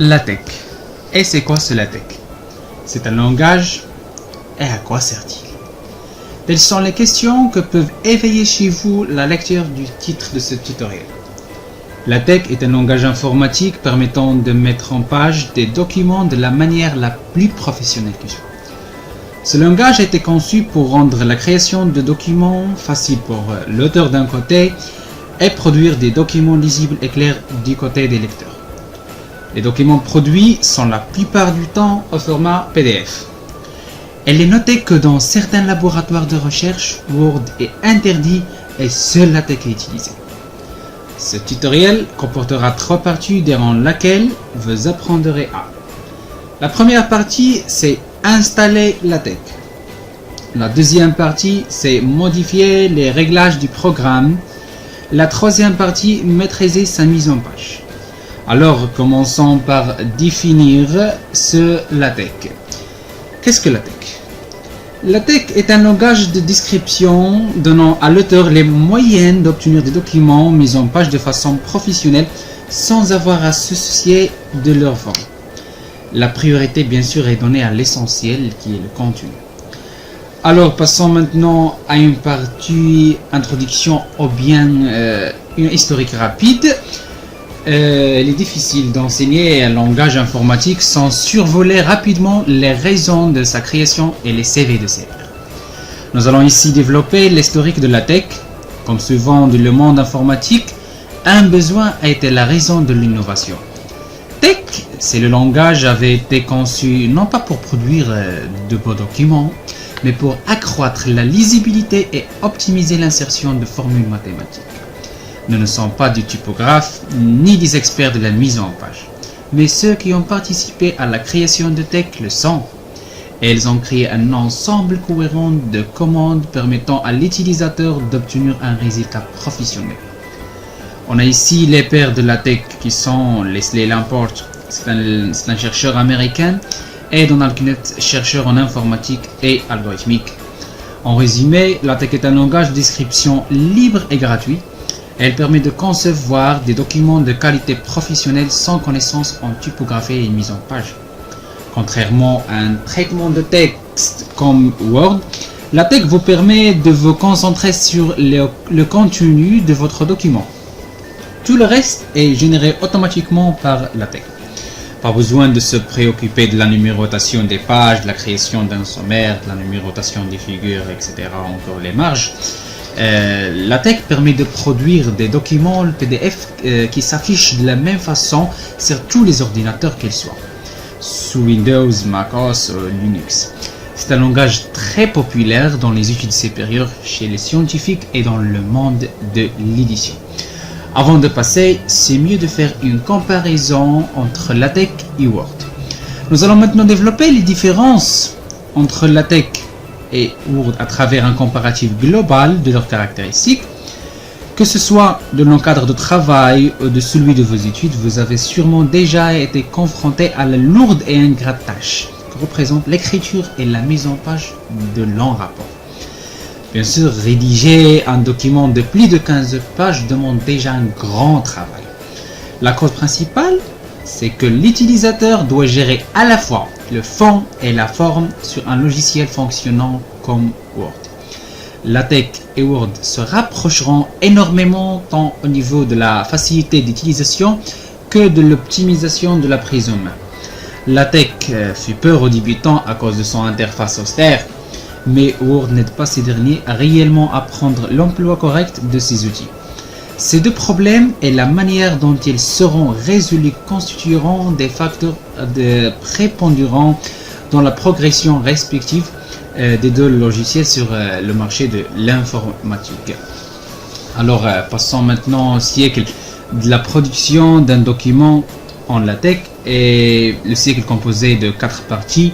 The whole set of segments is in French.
LaTeX. Et c'est quoi ce LaTeX? C'est un langage, et à quoi sert-il? Telles sont les questions que peuvent éveiller chez vous la lecture du titre de ce tutoriel. LaTeX est un langage informatique permettant de mettre en page des documents de la manière la plus professionnelle qui soit. Ce langage a été conçu pour rendre la création de documents facile pour l'auteur d'un côté et produire des documents lisibles et clairs du côté des lecteurs. Les documents produits sont la plupart du temps au format PDF. Elle est notée que dans certains laboratoires de recherche, Word est interdit et seul LaTeX est utilisé. Ce tutoriel comportera 3 parties durant laquelle vous apprendrez à. La première partie, c'est installer LaTeX. La deuxième partie, c'est modifier les réglages du programme. La troisième partie, maîtriser sa mise en page. Alors, commençons par définir ce LaTeX. Qu'est-ce que LaTeX? LaTeX est un langage de description donnant à l'auteur les moyens d'obtenir des documents mis en page de façon professionnelle sans avoir à se soucier de leur forme. La priorité, bien sûr, est donnée à l'essentiel qui est le contenu. Alors, passons maintenant à une partie introduction ou bien une historique rapide. Il est difficile d'enseigner un langage informatique sans survoler rapidement les raisons de sa création et les CV de ses pairs. Nous allons ici développer l'historique de LaTeX. Comme souvent dans le monde informatique, un besoin a été la raison de l'innovation. TeX, c'est le langage avait été conçu non pas pour produire de beaux documents, mais pour accroître la lisibilité et optimiser l'insertion de formules mathématiques. Nous ne sommes pas des typographes ni des experts de la mise en page, mais ceux qui ont participé à la création de TeX le sont. Et ils ont créé un ensemble cohérent de commandes permettant à l'utilisateur d'obtenir un résultat professionnel. On a ici les pairs de LaTeX qui sont Leslie Lamport, c'est un chercheur américain, et Donald Knuth, chercheur en informatique et algorithmique. En résumé, LaTeX est un langage de description libre et gratuit. Elle permet de concevoir des documents de qualité professionnelle sans connaissance en typographie et mise en page. Contrairement à un traitement de texte comme Word, LaTeX vous permet de vous concentrer sur le contenu de votre document. Tout le reste est généré automatiquement par LaTeX. Pas besoin de se préoccuper de la numérotation des pages, de la création d'un sommaire, de la numérotation des figures, etc. Encore les marges. LaTeX permet de produire des documents PDF qui s'affichent de la même façon sur tous les ordinateurs qu'ils soient, sous Windows, MacOS ou Linux. C'est un langage très populaire dans les études supérieures, chez les scientifiques et dans le monde de l'édition. Avant de passer, c'est mieux de faire une comparaison entre LaTeX et Word. Nous allons maintenant développer les différences entre LaTeX et Word à travers un comparatif global de leurs caractéristiques. Que ce soit dans le cadre de travail ou de celui de vos études, vous avez sûrement déjà été confronté à la lourde et ingrate tâche que représente l'écriture et la mise en page de longs rapports. Bien sûr, rédiger un document de plus de 15 pages demande déjà un grand travail. La cause principale, c'est que l'utilisateur doit gérer à la fois le fond et la forme sur un logiciel fonctionnant comme Word. LaTeX et Word se rapprocheront énormément tant au niveau de la facilité d'utilisation que de l'optimisation de la prise en main. LaTeX fait peur aux débutants à cause de son interface austère, mais Word n'aide pas ces derniers à réellement apprendre l'emploi correct de ces outils. Ces deux problèmes et la manière dont ils seront résolus constitueront des facteurs prépondérants dans la progression respective des deux logiciels sur le marché de l'informatique. Alors, passons maintenant au siècle de la production d'un document en LaTeX et le siècle composé de 4 parties.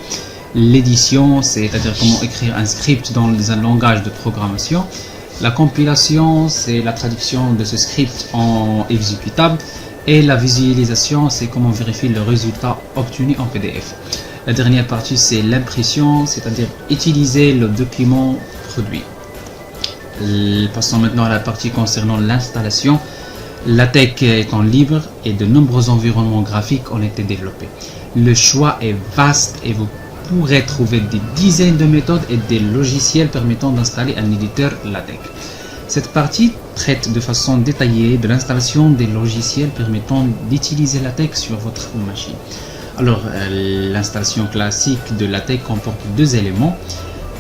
L'édition, c'est-à-dire comment écrire un script dans un langage de programmation. La compilation, c'est la traduction de ce script en exécutable. Et la visualisation, c'est comment vérifier le résultat obtenu en PDF. La dernière partie, c'est l'impression, c'est-à-dire utiliser le document produit. Passons maintenant à la partie concernant l'installation. LaTeX étant libre et de nombreux environnements graphiques ont été développés. Le choix est vaste et vous pourrez trouver des dizaines de méthodes et des logiciels permettant d'installer un éditeur LaTeX. Cette partie traite de façon détaillée de l'installation des logiciels permettant d'utiliser LaTeX sur votre machine. Alors, l'installation classique de LaTeX comporte deux éléments.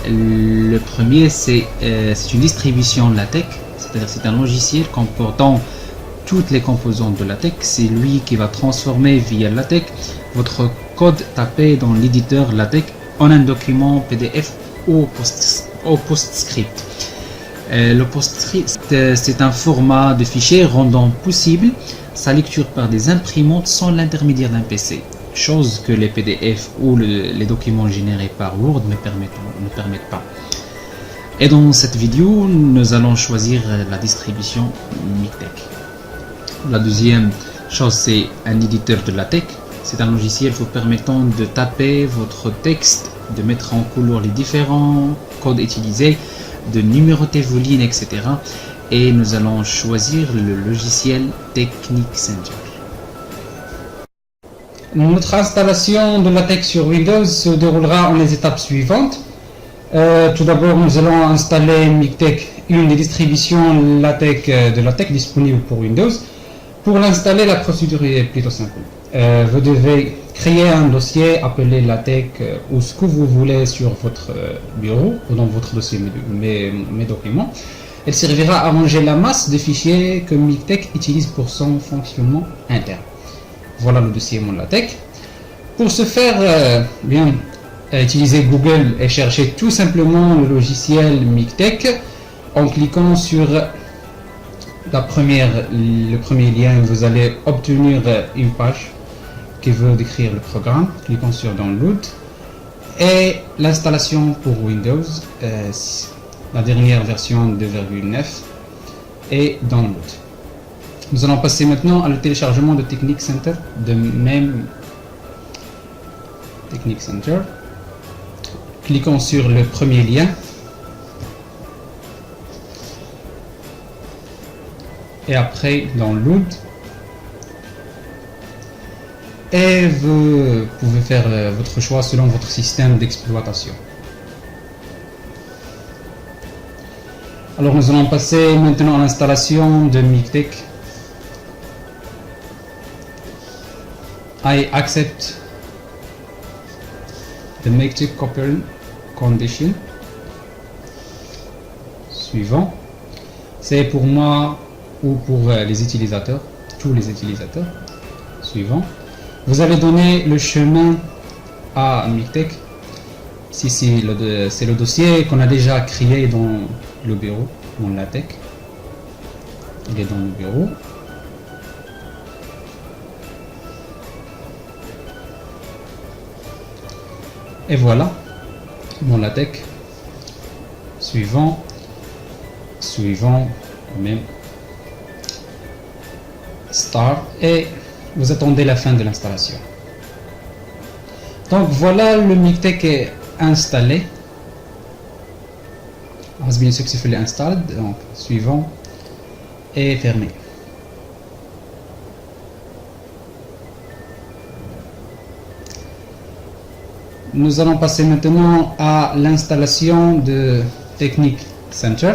Le premier, c'est une distribution LaTeX, c'est-à-dire c'est un logiciel comportant toutes les composantes de LaTeX. C'est lui qui va transformer via LaTeX votre code tapé dans l'éditeur LaTeX en un document PDF ou PostScript. Le PostScript, c'est un format de fichier rendant possible sa lecture par des imprimantes sans l'intermédiaire d'un PC. Chose que les PDF ou les documents générés par Word ne permettent pas. Et dans cette vidéo, nous allons choisir la distribution MikTeX. La deuxième chose, c'est un éditeur de LaTeX. C'est un logiciel vous permettant de taper votre texte, de mettre en couleur les différents codes utilisés, de numéroter vos lignes, etc. Et nous allons choisir le logiciel Technic Center. Notre installation de LaTeX sur Windows se déroulera en les étapes suivantes. Tout d'abord, nous allons installer MikTeX, une des distributions LaTeX de LaTeX disponible pour Windows. Pour l'installer, la procédure est plutôt simple. Vous devez créer un dossier appelé LaTeX ou ce que vous voulez sur votre bureau ou dans votre dossier mes documents. Elle servira à ranger la masse de fichiers que MikTeX utilise pour son fonctionnement interne. Voilà le dossier mon LaTeX. Pour ce faire, utilisez Google et cherchez tout simplement le logiciel MikTeX en cliquant sur le premier lien. Vous allez obtenir une page qui veut décrire le programme. Cliquons sur Download et l'installation pour Windows, la dernière version 2.9 et Download. Nous allons passer maintenant à le téléchargement de Technic Center, de même Technic Center. Cliquons sur le premier lien et après Download. Et vous pouvez faire votre choix selon votre système d'exploitation. Alors nous allons passer maintenant à l'installation de MikTeX. I accept the MikTeX couple condition. Suivant. C'est pour moi ou pour les utilisateurs, tous les utilisateurs. Suivant. Vous allez donner le chemin à MikTeX. Si c'est le dossier qu'on a déjà créé dans le bureau, dans LaTeX. Il est dans le bureau. Et voilà, mon LaTeX. Suivant, même. Start. Et vous attendez la fin de l'installation. Donc voilà, le MikTeX est installé. Has been successfully installed. Donc suivant et fermé. Nous allons passer maintenant à l'installation de Technic Center.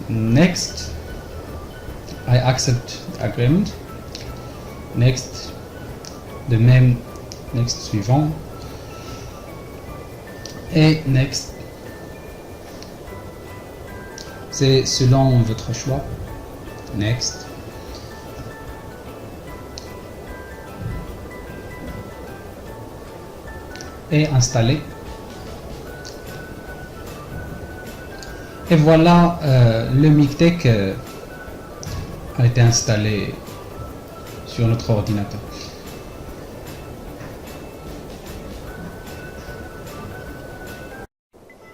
Next, I accept the agreement. Next, de même, next suivant. Et next. C'est selon votre choix. Next. Et installer. Et voilà, le MikTeX a été installé sur notre ordinateur.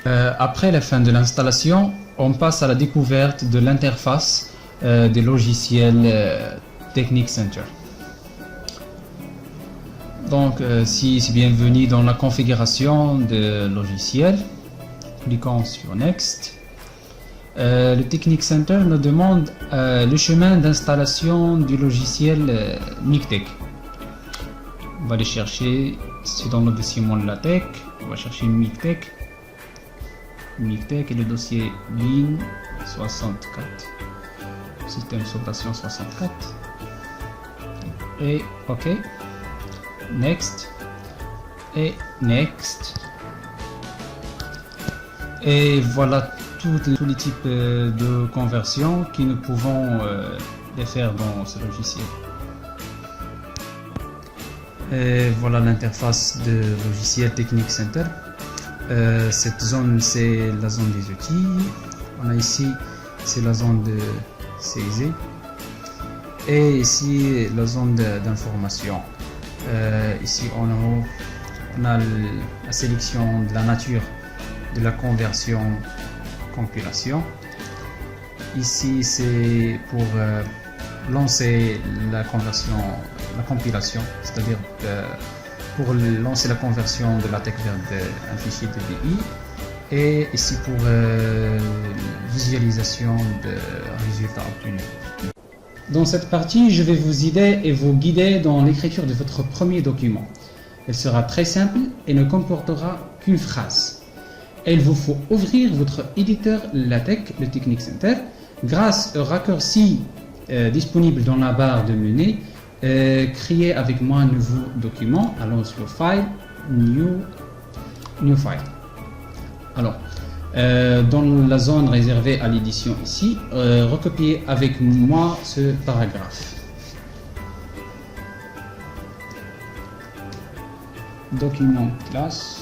Après la fin de l'installation, on passe à la découverte de l'interface des logiciels Technic Center. Donc, si c'est bienvenu dans la configuration de logiciel, cliquons sur Next. Le Technic Center nous demande le chemin d'installation du logiciel Mictech. On va aller chercher, c'est dans le dossier MonLaTeX, on va chercher Mictech et le dossier Bin 64, système d'exploitation 64, et OK, Next, et Next, et voilà tous les types de conversions que nous pouvons les faire dans ce logiciel. Et voilà l'interface de logiciel Technic Center. Cette zone, c'est la zone des outils. On a ici, c'est la zone de saisie. Et ici, la zone d'information. Ici en haut, on a la sélection de la nature de la conversion compilation. Ici, c'est pour lancer la conversion, la compilation, c'est-à-dire pour lancer la conversion de LaTeX vers un fichier DBI, et ici pour visualisation de résultats obtenus. Dans cette partie, je vais vous aider et vous guider dans l'écriture de votre premier document. Elle sera très simple et ne comportera qu'une phrase. Il vous faut ouvrir votre éditeur LaTeX, le Technic Center, grâce au raccourci disponible dans la barre de menu. Créer avec moi un nouveau document. Allons sur File, New File. Alors, dans la zone réservée à l'édition ici, recopiez avec moi ce paragraphe. Document classe.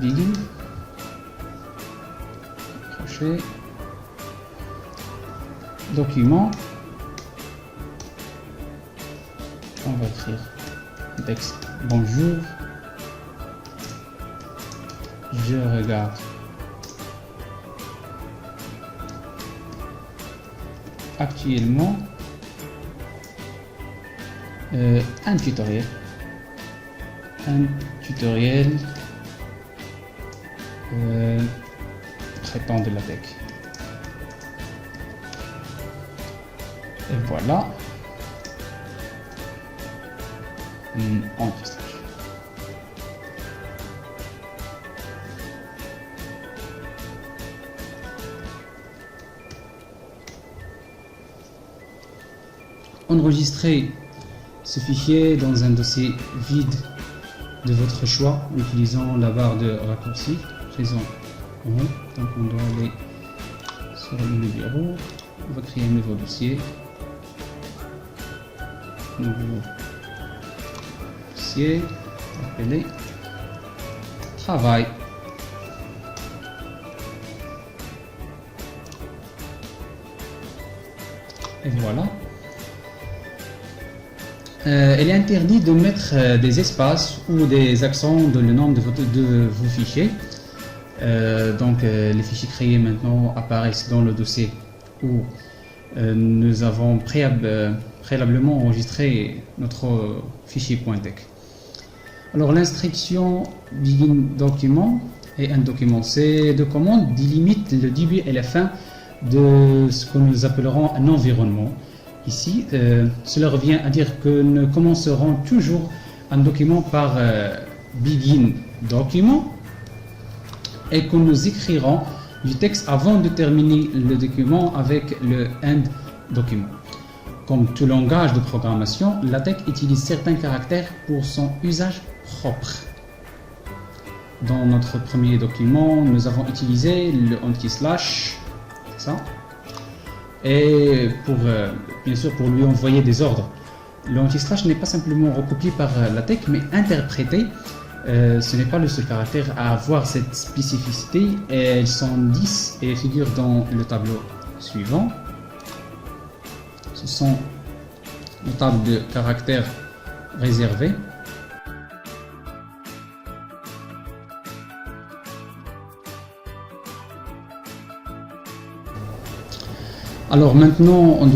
Begin, crochet, document, on va écrire texte bonjour, je regarde actuellement un tutoriel traitant de LaTeX. Et voilà. Enregistrage. Enregistrez ce fichier dans un dossier vide de votre choix en utilisant la barre de raccourci présent en haut. Donc on doit aller sur le bureau, on va créer un nouveau dossier, appelé travail. Et voilà. Il est interdit de mettre des espaces ou des accents dans le nom de vos fichiers. Donc les fichiers créés maintenant apparaissent dans le dossier où nous avons préalablement enregistré notre fichier .tex. Alors l'instruction begin document et un document, ces deux commandes délimitent le début et la fin de ce que nous appellerons un environnement. Ici, cela revient à dire que nous commencerons toujours un document par begin document et que nous écrirons du texte avant de terminer le document avec le end document. Comme tout langage de programmation, LaTeX utilise certains caractères pour son usage propre. Dans notre premier document, nous avons utilisé le anti-slash, c'est ça. Et bien sûr, pour lui envoyer des ordres. Le anti-slash n'est pas simplement recopié par LaTeX, mais interprété. Ce n'est pas le seul caractère à avoir cette spécificité. Elles sont 10 et figurent dans le tableau suivant. Ce sont les tables de caractères réservés. Alors maintenant on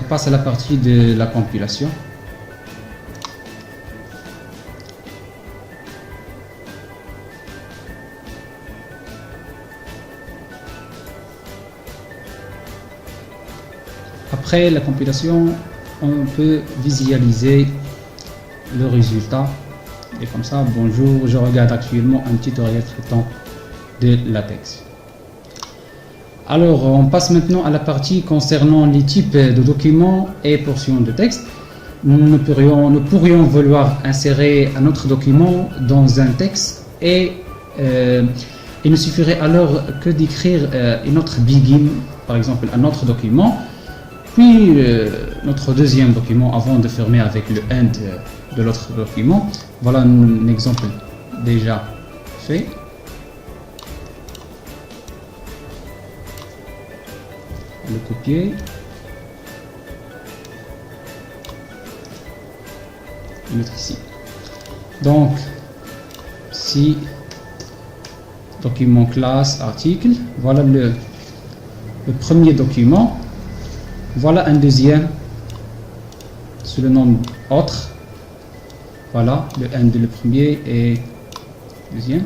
passe à la partie de la compilation. Après la compilation, on peut visualiser le résultat. Et comme ça, bonjour, je regarde actuellement un tutoriel traitant de LaTeX. Alors, on passe maintenant à la partie concernant les types de documents et portions de texte. Nous pourrions vouloir insérer un autre document dans un texte et il nous suffirait alors que d'écrire une autre begin, par exemple un autre document, puis notre deuxième document avant de fermer avec le end de l'autre document. Voilà un exemple déjà fait. Le copier. Et mettre ici. Donc, si document classe article, voilà le premier document. Voilà un deuxième sous le nom autre. Voilà le end de le premier et deuxième.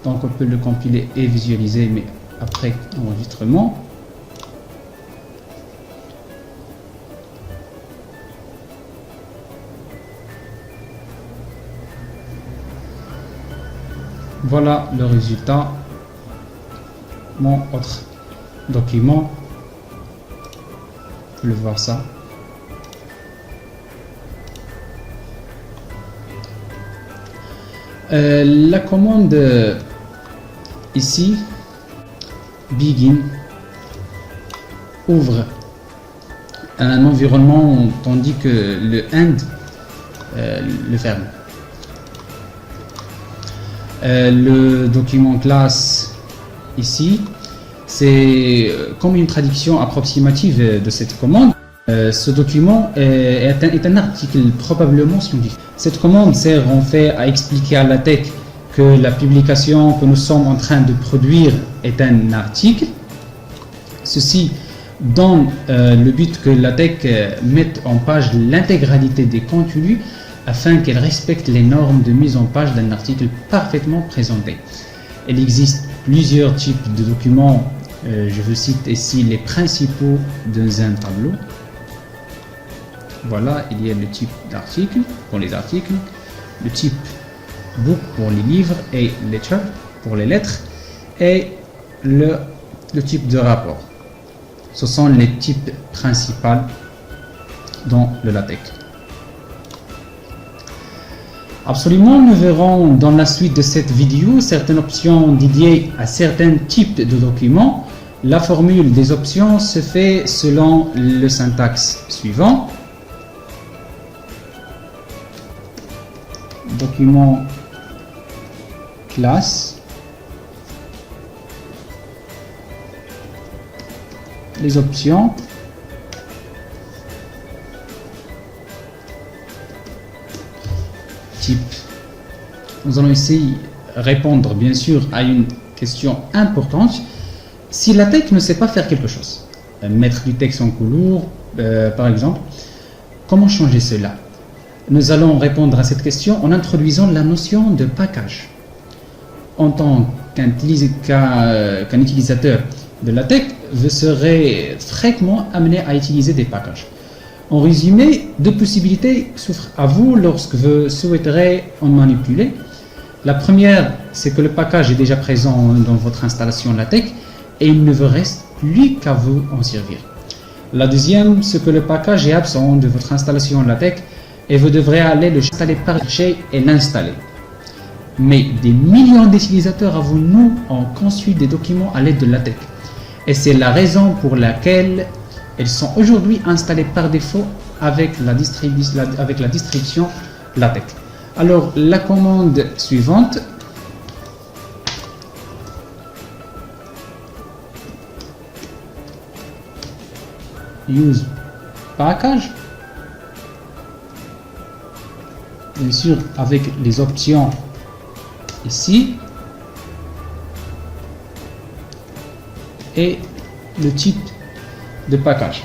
Donc on peut le compiler et visualiser, mais après enregistrement. Voilà le résultat. Mon autre document. Vous pouvez voir ça. La commande ici, begin, ouvre un environnement tandis que le end le ferme. Le document classe ici, c'est comme une traduction approximative de cette commande. Ce document est un article probablement scientifique. Cette commande sert en fait à expliquer à LaTeX que la publication que nous sommes en train de produire est un article. Ceci dans le but que LaTeX mette en page l'intégralité des contenus afin qu'elle respecte les normes de mise en page d'un article parfaitement présenté. Il existe plusieurs types de documents. Je vous cite ici les principaux dans un tableau. Voilà, il y a le type d'article pour les articles, le type book pour les livres et letter pour les lettres et le type de rapport. Ce sont les types principaux dans le LaTeX. Absolument, nous verrons dans la suite de cette vidéo certaines options dédiées à certains types de documents. La formule des options se fait selon le syntaxe suivant. Document classe, les options, type. Nous allons ici répondre bien sûr à une question importante. Si LaTeX ne sait pas faire quelque chose, mettre du texte en couleur par exemple, comment changer cela? Nous allons répondre à cette question en introduisant la notion de package. En tant qu'un utilisateur de LaTeX, vous serez fréquemment amené à utiliser des packages. En résumé, deux possibilités s'offrent à vous lorsque vous souhaiterez en manipuler. La première, c'est que le package est déjà présent dans votre installation LaTeX et il ne vous reste plus qu'à vous en servir. La deuxième, c'est que le package est absent de votre installation LaTeX et vous devrez aller le installer par chez et l'installer. Mais des millions d'utilisateurs avant nous ont conçu des documents à l'aide de LaTeX. Et c'est la raison pour laquelle ils sont aujourd'hui installés par défaut avec la distribution LaTeX. Alors, la commande suivante, use package, bien sûr avec les options ici, et le type de package.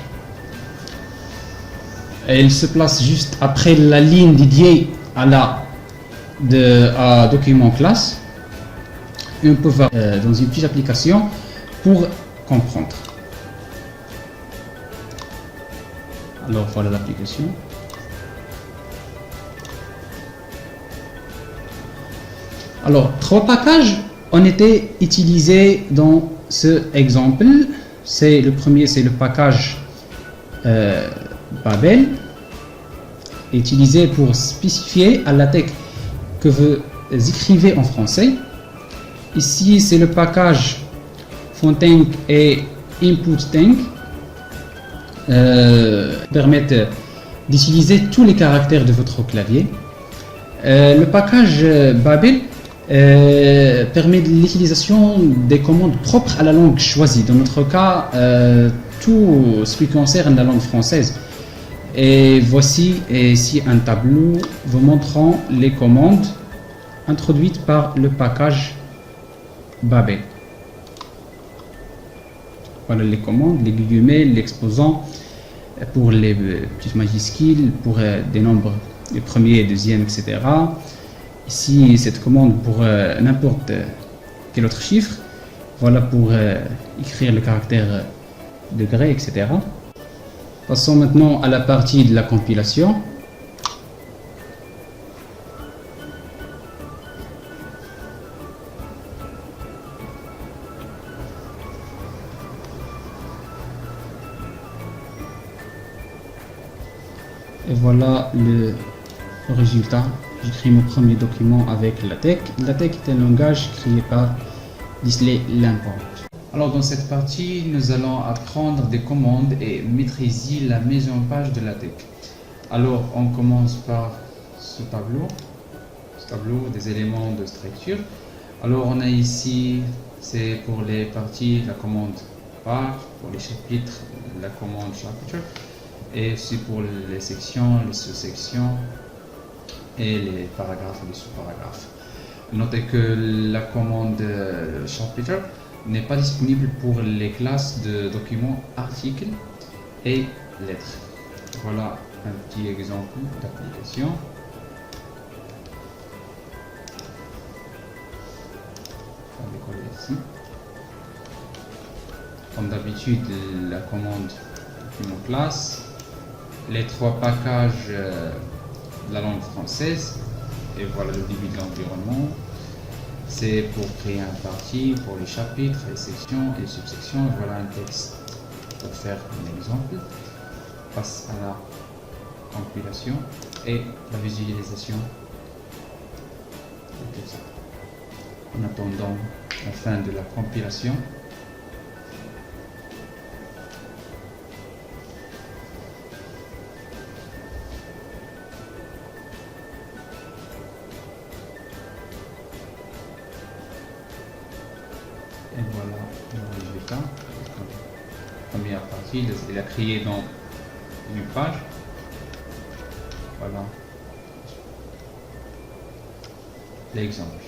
Et il se place juste après la ligne dédiée à document classe. Et on peut voir dans une petite application pour comprendre. Alors voilà l'application. Alors, 3 packages ont été utilisés dans ce exemple. Le premier, c'est le package Babel, utilisé pour spécifier à LaTeX que vous écrivez en français. Ici, c'est le package Fontaine et InputTank, permettent d'utiliser tous les caractères de votre clavier. Le package Babel permet l'utilisation des commandes propres à la langue choisie. Dans notre cas, tout ce qui concerne la langue française. Et voici ici un tableau vous montrant les commandes introduites par le package Babel. Voilà les commandes, les guillemets, l'exposant pour les petites majuscules, pour des nombres, les premiers, deuxièmes, etc. Ici, cette commande pour n'importe quel autre chiffre. Voilà pour écrire le caractère degré, etc. Passons maintenant à la partie de la compilation. Et voilà le résultat. J'écris mon premier document avec LaTeX. LaTeX est un langage créé par Disley Lamport. Alors dans cette partie, nous allons apprendre des commandes et maîtriser la mise en page de LaTeX. Alors on commence par ce tableau des éléments de structure. Alors on a ici, c'est pour les parties, la commande page, pour les chapitres, la commande chapter, et aussi pour les sections, les sous-sections, et les paragraphes et les sous-paragraphes. Notez que la commande chapitre n'est pas disponible pour les classes de documents, articles et lettres. Voilà un petit exemple d'application. On va décoller ici. Comme d'habitude, la commande document classe, les 3 packages de la langue française, et voilà le début de l'environnement. C'est pour créer un parti, pour les chapitres, les sections et les subsections. Voilà un texte pour faire un exemple. On passe à la compilation et la visualisation de tout ça. En attendant la fin de la compilation, et voilà le résultat. La première partie, il a créé dans une page. Voilà l'exemple.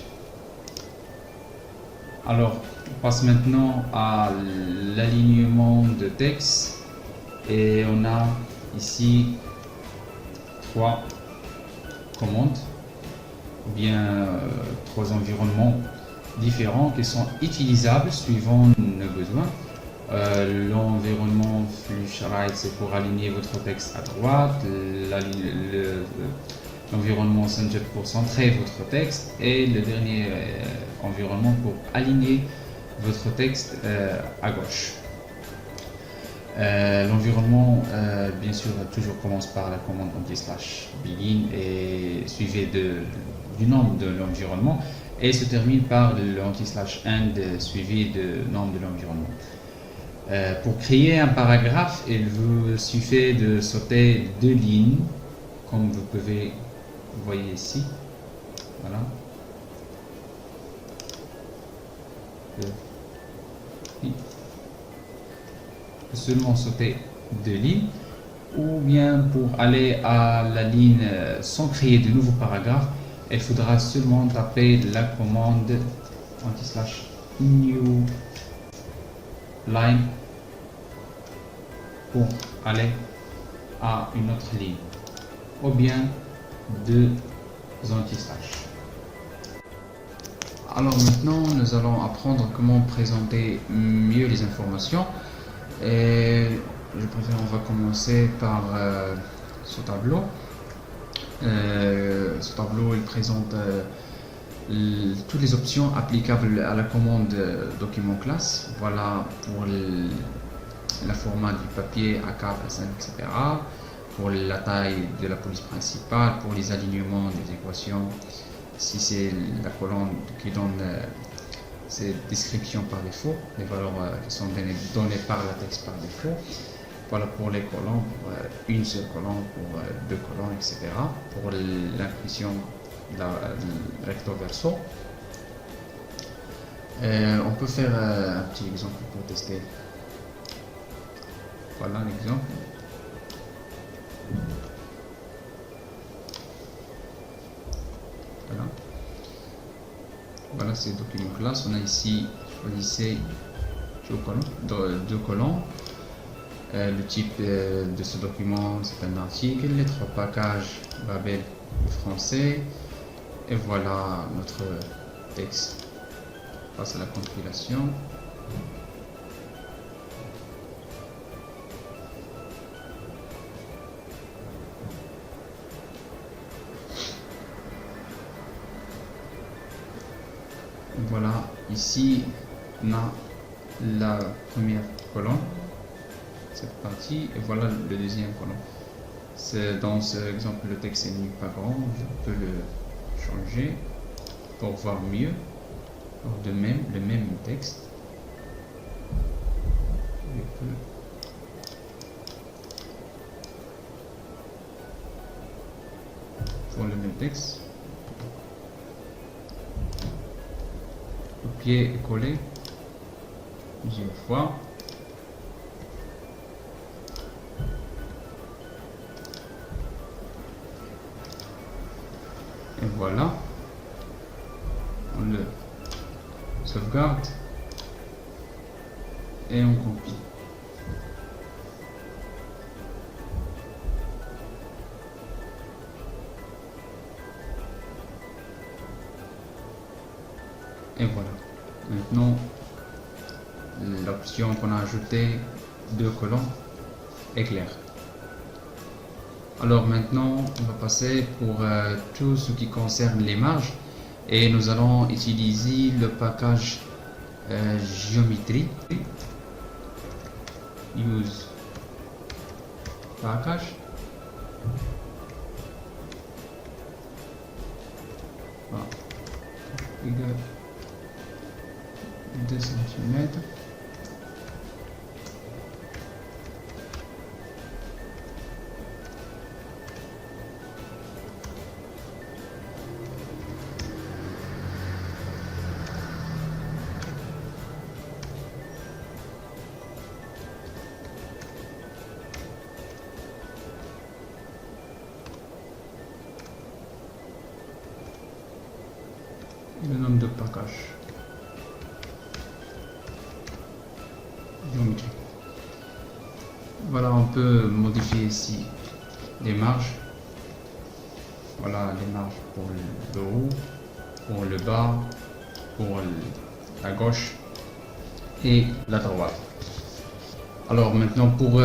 Alors, on passe maintenant à l'alignement de texte et on a ici 3 commandes, ou bien 3 environnements différents qui sont utilisables suivant nos besoins. L'environnement Flush Right, c'est pour aligner votre texte à droite, l'environnement Center pour centrer votre texte, et le dernier environnement pour aligner votre texte à gauche. L'environnement, bien sûr, toujours commence par la commande anti/begin et suivi du nom de l'environnement, et se termine par l'anti/end suivi du nom de l'environnement. Pour créer un paragraphe, il vous suffit de sauter 2 lignes, comme vous pouvez voyez ici. Voilà. Seulement sauter 2 lignes, ou bien pour aller à la ligne sans créer de nouveaux paragraphes, il faudra seulement taper la commande anti/new line pour aller à une autre ligne, ou bien deux anti-slash. Alors maintenant, nous allons apprendre comment présenter mieux les informations. Et je préfère, on va commencer par ce tableau. Ce tableau, il présente toutes les options applicables à la commande document classe. Voilà pour le format du papier A4, A5, etc. Pour la taille de la police principale, pour les alignements des équations. Si c'est la colonne qui donne ces descriptions par défaut, les valeurs qui sont données par la texte par défaut. Voilà pour les colonnes, pour une seule colonne, pour deux colonnes, etc. Pour l'impression recto verso. On peut faire un petit exemple pour tester. Voilà l'exemple. Voilà ces documents classe. On a ici, choisissez deux colonnes. Le type de ce document, c'est un article, les trois packages, Babel français. Et voilà notre texte. On passe à la compilation. Voilà, ici on a la première colonne, cette partie, et voilà le deuxième colonne. Dans ce exemple, le texte n'est pas grand, je peux le changer pour voir mieux. Alors, de même, le même texte, je peux pour le même texte. Copier et coller plusieurs fois. Et voilà, on le sauvegarde et on copie. Et voilà. Maintenant, l'option qu'on a ajoutée, deux colonnes, est claire. Alors maintenant, on va passer pour tout ce qui concerne les marges. Et nous allons utiliser le package géométrie. Use package. Voilà. 2 cm. Le nom de package géométrie. Voilà, on peut modifier ici les marges. Voilà les marges pour le haut, pour le bas, pour la gauche et la droite. Alors maintenant, pour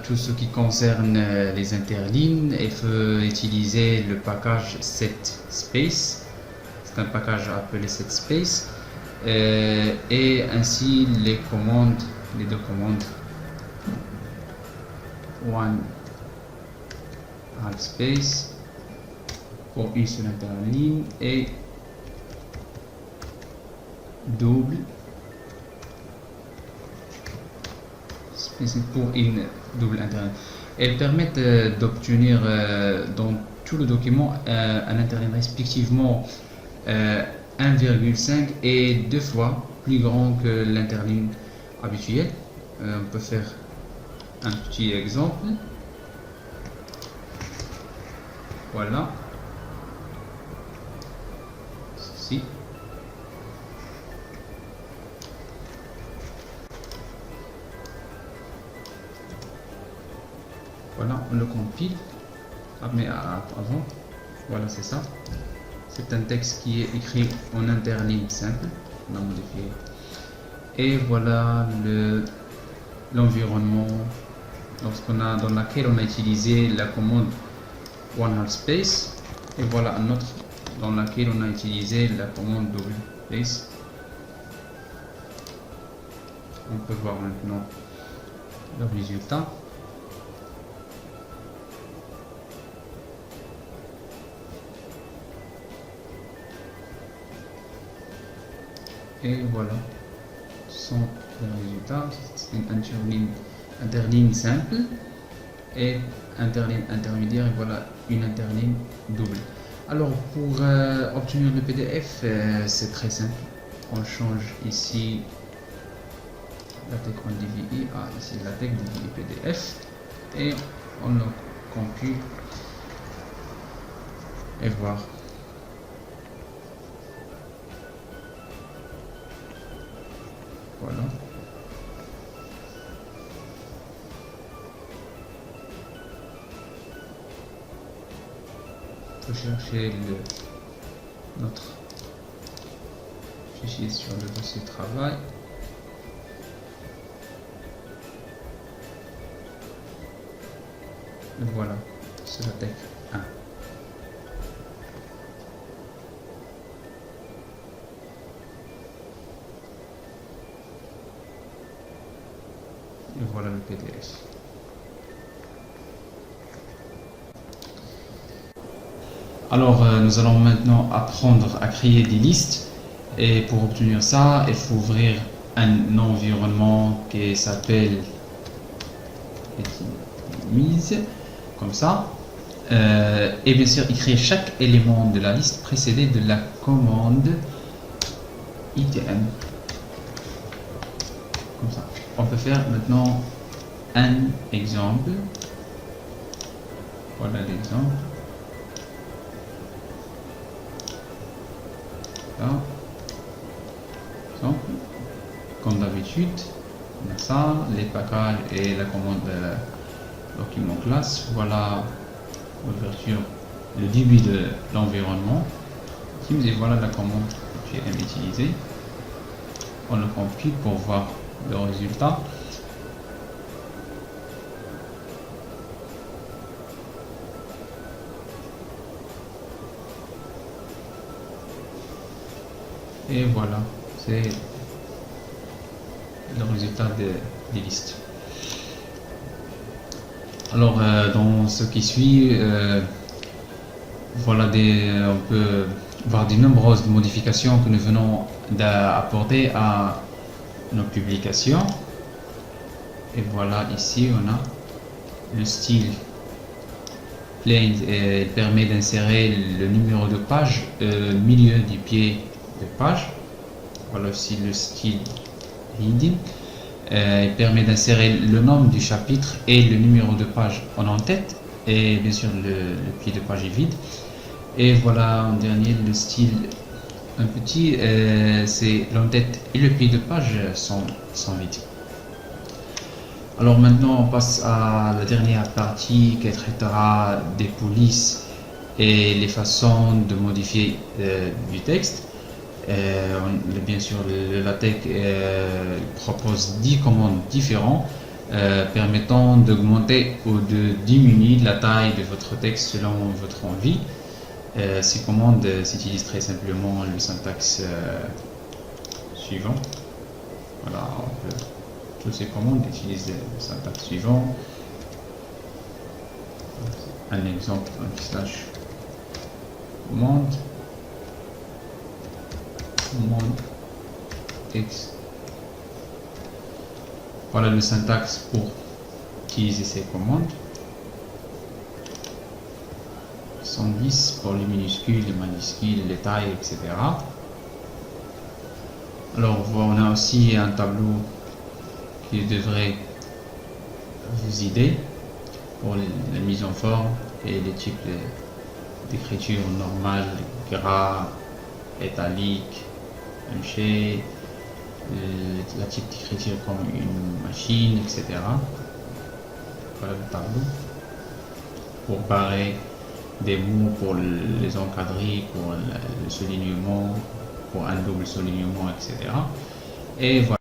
tout ce qui concerne les interlignes, il faut utiliser le package SetSpace. C'est un package appelé SetSpace. Et ainsi les deux commandes one half space pour une seule interligne et double space pour une double interligne. Elles permettent d'obtenir dans tout le document un interligne respectivement 1,5 et 2 fois plus grand que l'interligne habituelle. On peut faire un petit exemple. Voilà. Ceci. Voilà, on le compile. Ah, mais avant, voilà, c'est ça. C'est un texte qui est écrit en interligne simple. On a modifié. Et voilà l'environnement dans laquelle on a utilisé la commande one-half-space. Et voilà un autre dans laquelle on a utilisé la commande double-space. On peut voir maintenant le résultat. Et voilà, ce sont les résultats. C'est une interligne simple et interligne intermédiaire, et voilà une interligne double. Alors pour obtenir le PDF, c'est très simple. On change ici LaTeX en DVI, ici LaTeX DVI PDF, et on le compile et voir. Voilà. Il faut chercher notre fichier sur le dossier travail. Et voilà, c'est LaTeX 1. Et voilà le PDF. Alors, nous allons maintenant apprendre à créer des listes. Et pour obtenir ça, il faut ouvrir un environnement qui s'appelle mise, comme ça. Et bien sûr, écrire chaque élément de la liste précédé de la commande ITM. Comme ça. On peut faire maintenant un exemple. Voilà l'exemple. Exemple. Comme d'habitude, on a ça, les packages et la commande document classe. Voilà l'ouverture, le début de l'environnement. Et voilà la commande que j'ai utilisée. On le compile pour voir le résultat. Et voilà, c'est le résultat des listes. Alors, dans ce qui suit, voilà on peut voir de nombreuses modifications que nous venons d'apporter à nos publications. Et voilà, ici on a le style plain, et il permet d'insérer le numéro de page au milieu du pied de page. Voilà aussi le style heading. Il permet d'insérer le nom du chapitre et le numéro de page en en-tête, et bien sûr le pied de page est vide. Et voilà en dernier le style un petit, c'est l'en-tête et le pied de page sont vides. Alors maintenant on passe à la dernière partie qui traitera des polices et les façons de modifier du texte. Bien sûr, le LaTeX propose 10 commandes différentes permettant d'augmenter ou de diminuer la taille de votre texte selon votre envie. Ces commandes s'utilisent très simplement le syntaxe suivant. Voilà, toutes ces commandes utilisent le syntaxe suivant. Un exemple, un slash commande. X. Voilà le syntaxe pour utiliser ces commandes. 110 pour les minuscules, les majuscules, les tailles, etc. Alors on a aussi un tableau qui devrait vous aider pour la mise en forme et les types d'écriture normale, gras, italique, MG, la type d'écriture comme une machine, etc. Voilà le tableau. pour barrer des mots, pour les encadrer, pour le soulignement, pour un double soulignement, etc. Et voilà.